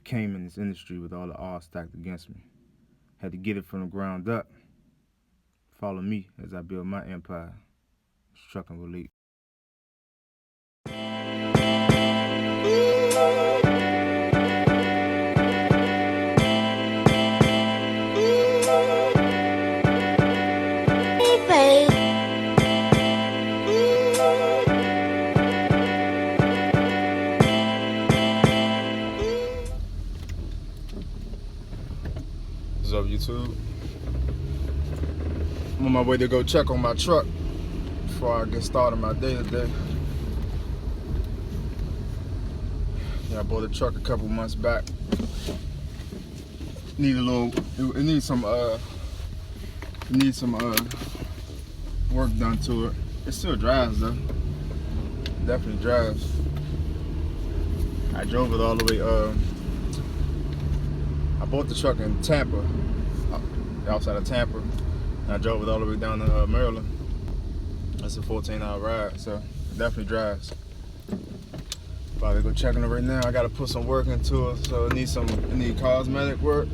came in this industry with all the odds stacked against me. Had to get it from the ground up. Follow me as I build my empire. It's trucking with Leek. What's up, YouTube? I'm on my way to go check on my truck before I get started my day today. Yeah, I bought a truck a couple months back. Need a little, it needs some work done to it. It still drives though. Definitely drives. I drove it all the way. I bought the truck in Tampa, outside of Tampa. And I drove it all the way down to Maryland. That's a 14-hour ride, so it definitely drives. Probably go check on it right now. I gotta put some work into it, so it needs cosmetic work.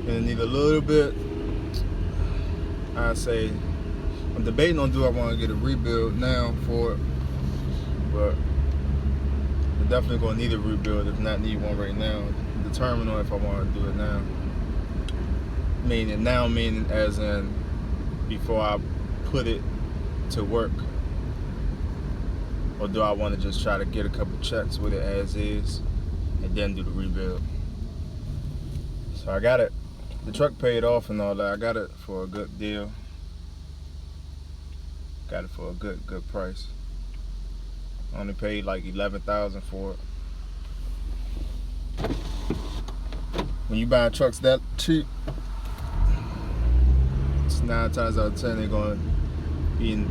And it need a little bit. I say I'm debating on do I want to get a rebuild now for it, but I'm definitely gonna need a rebuild if not need one right now. Determine on if I want to do it now. Meaning as in before I put it to work, or do I want to just try to get a couple checks with it as is and then do the rebuild? So I got it. The truck paid off and all that. I got it for a good deal. Got it for a good price. Only paid like $11,000 for it. When you buy trucks that cheap, it's 9 times out of 10 they're gonna be in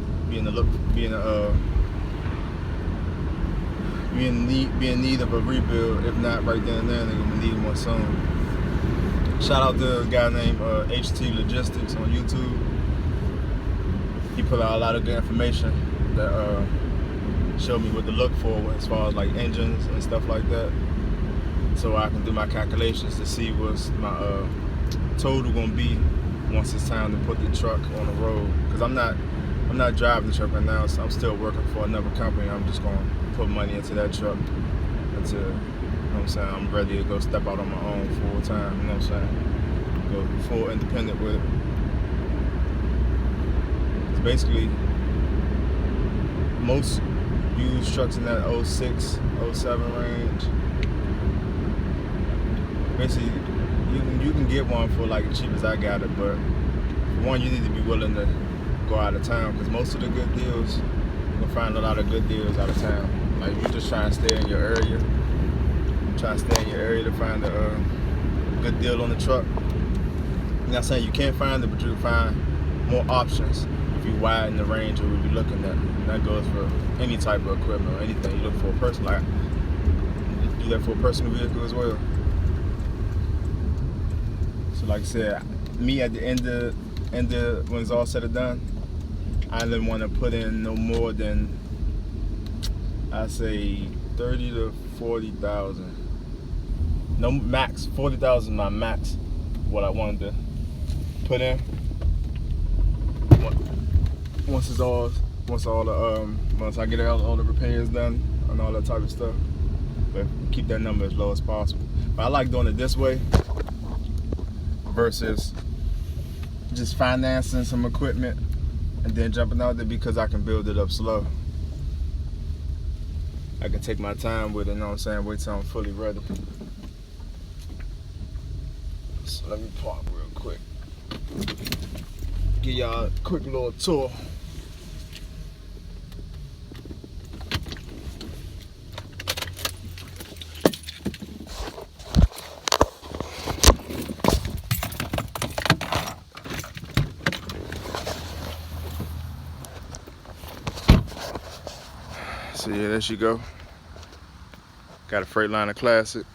need of a rebuild. If not right then and there, they're gonna need one soon. Shout out to a guy named HT Logistics on YouTube. He put out a lot of good information that showed me what to look for as far as like engines and stuff like that, so I can do my calculations to see what's my total gonna be once it's time to put the truck on the road. Because I'm not driving the truck right now, so I'm still working for another company. I'm just gonna put money into that truck until, you know what I'm saying, I'm ready to go step out on my own full time, you know what I'm saying? Go full independent with it. It's basically most used trucks in that 06, 07 range. Basically, you can get one for like as cheap as I got it, but for one, you need to be willing to go out of town, because most of the good deals, you're gonna find a lot of good deals out of town. Like if you're just trying to stay in your area, to find a good deal on the truck. I'm not saying you can't find it, but you can find more options if you widen the range of what you're looking at. And that goes for any type of equipment or anything you look for a person. Like you do that for a personal vehicle as well. So like I said, me at the end of when it's all said and done, I didn't want to put in no more than, I say, 30 to 40,000. No, max 40,000 my max. What I wanted to put in. Once I get all the repairs done and all that type of stuff. But keep that number as low as possible. But I like doing it this way versus just financing some equipment and then jumping out there, because I can build it up slow. I can take my time with it, you know what I'm saying, wait till I'm fully ready. So let me park real quick. Give y'all a quick little tour. So yeah, there she go. Got a Freightliner Classic.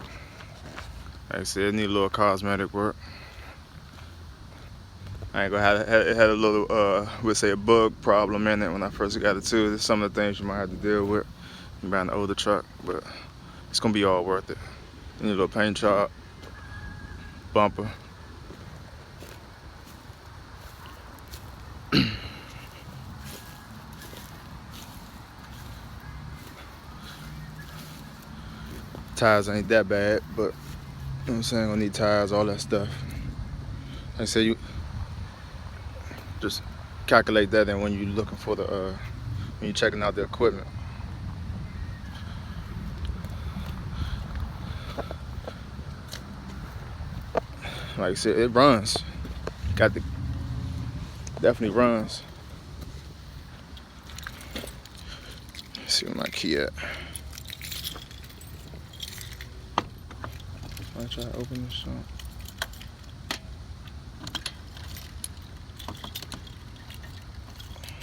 Like I said, it need a little cosmetic work. I ain't gonna have it had a little we'll say a bug problem in it when I first got it too. There's some of the things you might have to deal with buying an older truck, but it's gonna be all worth it. Need a little paint job, bumper. Tires ain't that bad, but you know what I'm saying, gonna need tires, all that stuff. Like I said, you just calculate that in when you're looking for the when you're checking out the equipment. Like I said, it runs. Definitely runs. Let's see where my key at. I try to open this up.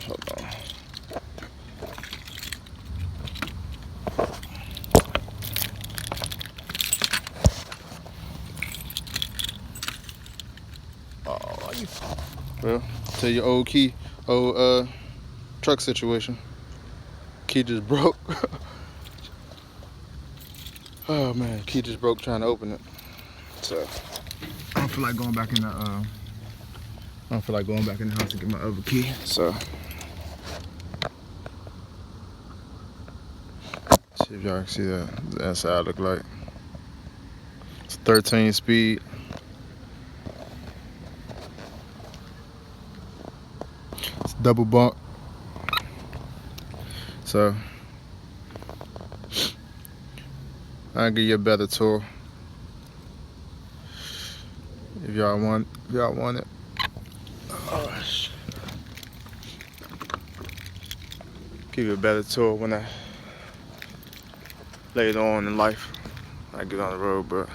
Hold on. Well, tell your old truck situation. Key just broke. Oh man, key just broke trying to open it. So I don't feel like going back in the house to get my other key. So see if y'all can see that. That's how it look like. It's 13 speed. It's double bunk. So I'll give you a better tour if y'all want it. Oh, shit. Give you a better tour when I later on in life I get on the road, but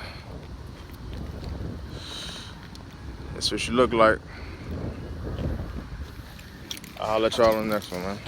that's what she look like. I'll let y'all on the next one, man.